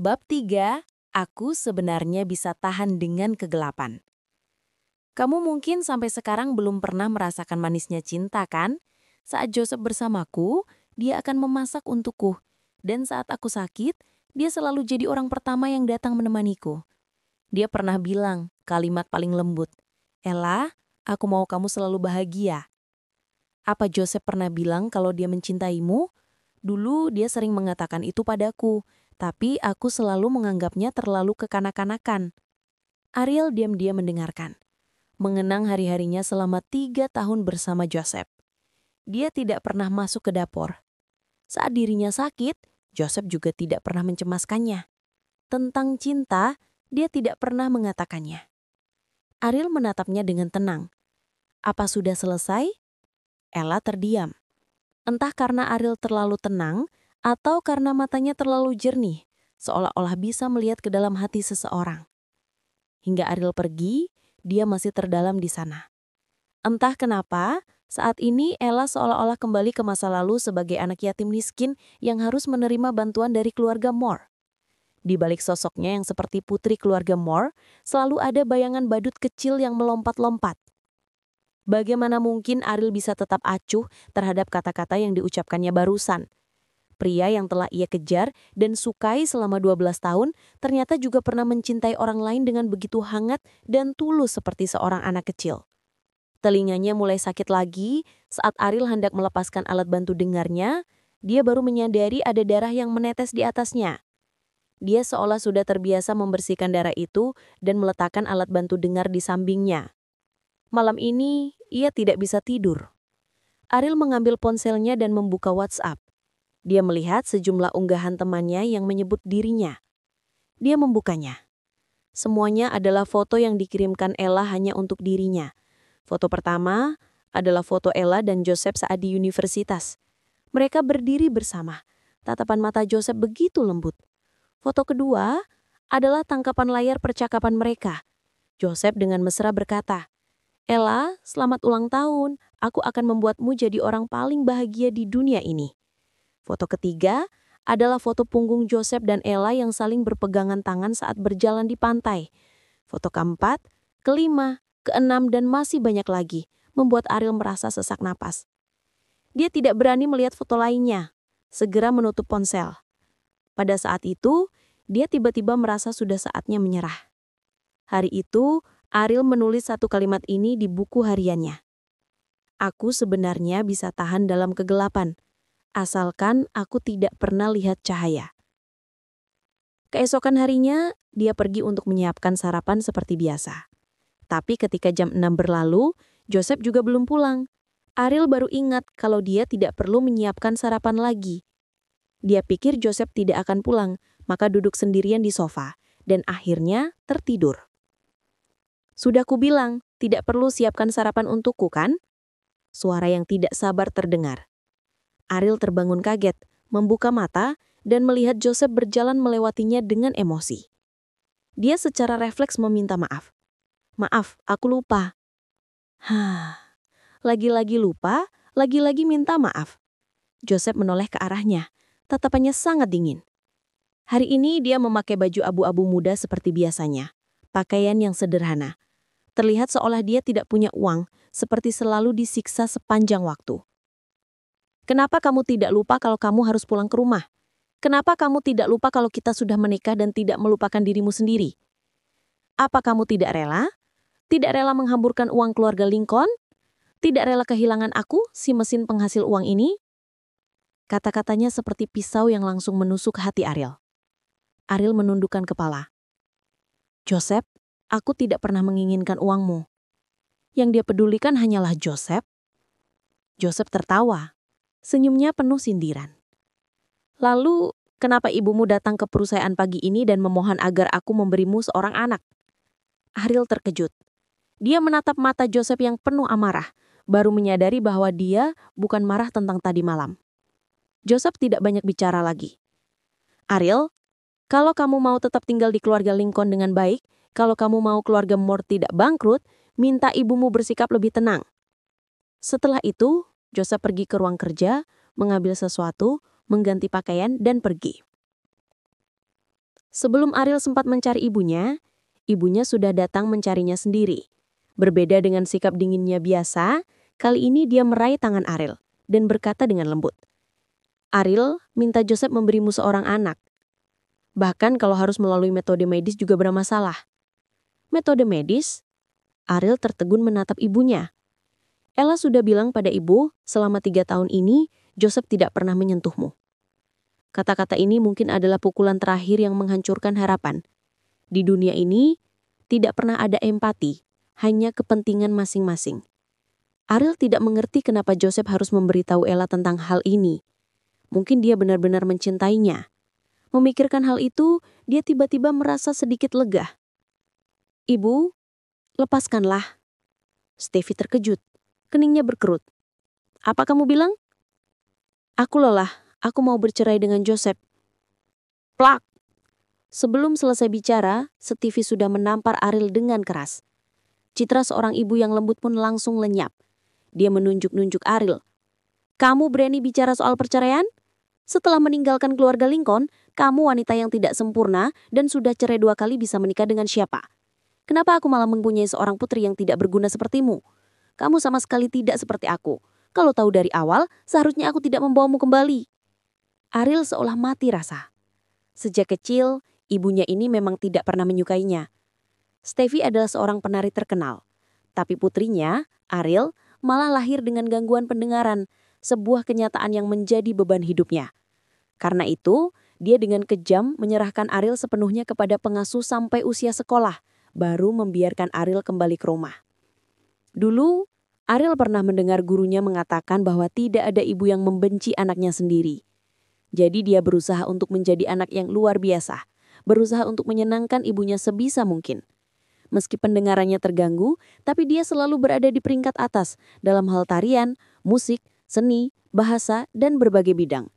Bab 3, aku sebenarnya bisa tahan dengan kegelapan. Kamu mungkin sampai sekarang belum pernah merasakan manisnya cinta, kan? Saat Joseph bersamaku, dia akan memasak untukku. Dan saat aku sakit, dia selalu jadi orang pertama yang datang menemaniku. Dia pernah bilang kalimat paling lembut, "Ella, aku mau kamu selalu bahagia." Apa Joseph pernah bilang kalau dia mencintaimu? Dulu dia sering mengatakan itu padaku, tapi aku selalu menganggapnya terlalu kekanak-kanakan. Ariel diam-diam mendengarkan, mengenang hari-harinya selama 3 tahun bersama Joseph. Dia tidak pernah masuk ke dapur. Saat dirinya sakit, Joseph juga tidak pernah mencemaskannya. Tentang cinta, dia tidak pernah mengatakannya. Ariel menatapnya dengan tenang. Apa sudah selesai? Ella terdiam. Entah karena Ariel terlalu tenang atau karena matanya terlalu jernih, seolah-olah bisa melihat ke dalam hati seseorang. Hingga Ariel pergi, dia masih terdalam di sana. Entah kenapa, saat ini Ella seolah-olah kembali ke masa lalu sebagai anak yatim miskin yang harus menerima bantuan dari keluarga Moore. Di balik sosoknya yang seperti putri keluarga Moore, selalu ada bayangan badut kecil yang melompat-lompat. Bagaimana mungkin Ariel bisa tetap acuh terhadap kata-kata yang diucapkannya barusan? Pria yang telah ia kejar dan sukai selama 12 tahun ternyata juga pernah mencintai orang lain dengan begitu hangat dan tulus seperti seorang anak kecil. Telinganya mulai sakit lagi saat Ariel hendak melepaskan alat bantu dengarnya, dia baru menyadari ada darah yang menetes di atasnya. Dia seolah sudah terbiasa membersihkan darah itu dan meletakkan alat bantu dengar di sampingnya. Malam ini, ia tidak bisa tidur. Ariel mengambil ponselnya dan membuka WhatsApp. Dia melihat sejumlah unggahan temannya yang menyebut dirinya. Dia membukanya. Semuanya adalah foto yang dikirimkan Ella hanya untuk dirinya. Foto pertama adalah foto Ella dan Joseph saat di universitas. Mereka berdiri bersama. Tatapan mata Joseph begitu lembut. Foto kedua adalah tangkapan layar percakapan mereka. Joseph dengan mesra berkata, "Ella, selamat ulang tahun. Aku akan membuatmu jadi orang paling bahagia di dunia ini." Foto ketiga adalah foto punggung Joseph dan Ella yang saling berpegangan tangan saat berjalan di pantai. Foto keempat, kelima, keenam, dan masih banyak lagi membuat Ariel merasa sesak napas. Dia tidak berani melihat foto lainnya. Segera menutup ponsel. Pada saat itu, dia tiba-tiba merasa sudah saatnya menyerah. Hari itu, Ariel menulis satu kalimat ini di buku hariannya. Aku sebenarnya bisa tahan dalam kegelapan, asalkan aku tidak pernah lihat cahaya. Keesokan harinya, dia pergi untuk menyiapkan sarapan seperti biasa. Tapi ketika jam 6 berlalu, Joseph juga belum pulang. Ariel baru ingat kalau dia tidak perlu menyiapkan sarapan lagi. Dia pikir Joseph tidak akan pulang, maka duduk sendirian di sofa, dan akhirnya tertidur. "Sudah kubilang, tidak perlu siapkan sarapan untukku, kan?" Suara yang tidak sabar terdengar. Ariel terbangun kaget, membuka mata, dan melihat Joseph berjalan melewatinya dengan emosi. Dia secara refleks meminta maaf. "Maaf, aku lupa." Lagi-lagi lupa, lagi-lagi minta maaf. Joseph menoleh ke arahnya, tatapannya sangat dingin. Hari ini dia memakai baju abu-abu muda seperti biasanya, pakaian yang sederhana. Terlihat seolah dia tidak punya uang, seperti selalu disiksa sepanjang waktu. "Kenapa kamu tidak lupa kalau kamu harus pulang ke rumah? Kenapa kamu tidak lupa kalau kita sudah menikah dan tidak melupakan dirimu sendiri? Apa kamu tidak rela? Tidak rela menghamburkan uang keluarga Lincoln? Tidak rela kehilangan aku, si mesin penghasil uang ini?" Kata-katanya seperti pisau yang langsung menusuk hati Ariel. Ariel menundukkan kepala. "Joseph, aku tidak pernah menginginkan uangmu. Yang dia pedulikan hanyalah Joseph." Joseph tertawa. Senyumnya penuh sindiran. "Lalu, kenapa ibumu datang ke perusahaan pagi ini dan memohon agar aku memberimu seorang anak?" Ariel terkejut. Dia menatap mata Joseph yang penuh amarah, baru menyadari bahwa dia bukan marah tentang tadi malam. Joseph tidak banyak bicara lagi. "Ariel, kalau kamu mau tetap tinggal di keluarga Lincoln dengan baik, kalau kamu mau keluarga Moore tidak bangkrut, minta ibumu bersikap lebih tenang." Setelah itu, Joseph pergi ke ruang kerja, mengambil sesuatu, mengganti pakaian, dan pergi. Sebelum Ariel sempat mencari ibunya, ibunya sudah datang mencarinya sendiri. Berbeda dengan sikap dinginnya biasa, kali ini dia meraih tangan Ariel dan berkata dengan lembut, "Ariel minta Joseph memberimu seorang anak. Bahkan kalau harus melalui metode medis juga bermasalah." Metode medis? Ariel tertegun menatap ibunya. Ella sudah bilang pada ibu, selama 3 tahun ini, Joseph tidak pernah menyentuhmu. Kata-kata ini mungkin adalah pukulan terakhir yang menghancurkan harapan. Di dunia ini, tidak pernah ada empati, hanya kepentingan masing-masing. Ariel tidak mengerti kenapa Joseph harus memberitahu Ella tentang hal ini. Mungkin dia benar-benar mencintainya. Memikirkan hal itu, dia tiba-tiba merasa sedikit lega. "Ibu, lepaskanlah." Stevie terkejut. Keningnya berkerut. "Apa kamu bilang?" "Aku lelah. Aku mau bercerai dengan Joseph." Plak! Sebelum selesai bicara, Stevie sudah menampar Ariel dengan keras. Citra seorang ibu yang lembut pun langsung lenyap. Dia menunjuk-nunjuk Ariel. "Kamu berani bicara soal perceraian? Setelah meninggalkan keluarga Lincoln, kamu wanita yang tidak sempurna dan sudah cerai 2 kali bisa menikah dengan siapa? Kenapa aku malah mempunyai seorang putri yang tidak berguna sepertimu? Kamu sama sekali tidak seperti aku. Kalau tahu dari awal, seharusnya aku tidak membawamu kembali." Ariel seolah mati rasa. Sejak kecil, ibunya ini memang tidak pernah menyukainya. Stevie adalah seorang penari terkenal. Tapi putrinya, Ariel, malah lahir dengan gangguan pendengaran, sebuah kenyataan yang menjadi beban hidupnya. Karena itu, dia dengan kejam menyerahkan Ariel sepenuhnya kepada pengasuh sampai usia sekolah, baru membiarkan Ariel kembali ke rumah. Dulu, Ariel pernah mendengar gurunya mengatakan bahwa tidak ada ibu yang membenci anaknya sendiri. Jadi dia berusaha untuk menjadi anak yang luar biasa, berusaha untuk menyenangkan ibunya sebisa mungkin. Meski pendengarannya terganggu, tapi dia selalu berada di peringkat atas dalam hal tarian, musik, seni, bahasa, dan berbagai bidang.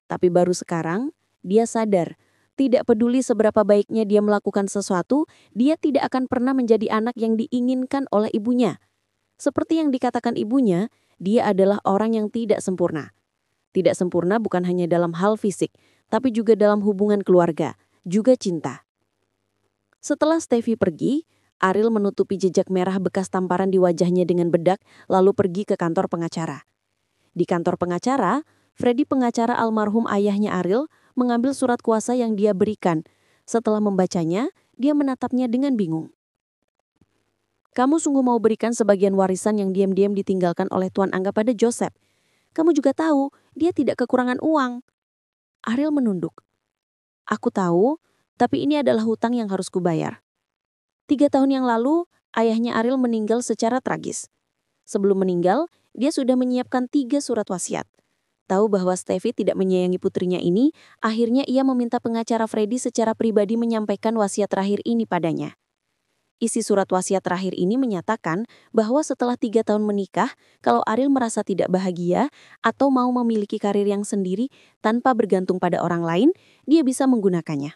Tapi baru sekarang, dia sadar, tidak peduli seberapa baiknya dia melakukan sesuatu, dia tidak akan pernah menjadi anak yang diinginkan oleh ibunya. Seperti yang dikatakan ibunya, dia adalah orang yang tidak sempurna. Tidak sempurna bukan hanya dalam hal fisik, tapi juga dalam hubungan keluarga, juga cinta. Setelah Stevie pergi, Ariel menutupi jejak merah bekas tamparan di wajahnya dengan bedak, lalu pergi ke kantor pengacara. Di kantor pengacara, Freddy pengacara almarhum ayahnya Ariel mengambil surat kuasa yang dia berikan. Setelah membacanya, dia menatapnya dengan bingung. "Kamu sungguh mau berikan sebagian warisan yang diam-diam ditinggalkan oleh Tuan Angga pada Joseph. Kamu juga tahu, dia tidak kekurangan uang." Ariel menunduk. "Aku tahu, tapi ini adalah hutang yang harus kubayar." 3 tahun yang lalu, ayahnya Ariel meninggal secara tragis. Sebelum meninggal, dia sudah menyiapkan 3 surat wasiat. Tahu bahwa Stevie tidak menyayangi putrinya ini, akhirnya ia meminta pengacara Freddy secara pribadi menyampaikan wasiat terakhir ini padanya. Isi surat wasiat terakhir ini menyatakan bahwa setelah 3 tahun menikah, kalau Ariel merasa tidak bahagia atau mau memiliki karir yang sendiri tanpa bergantung pada orang lain, dia bisa menggunakannya.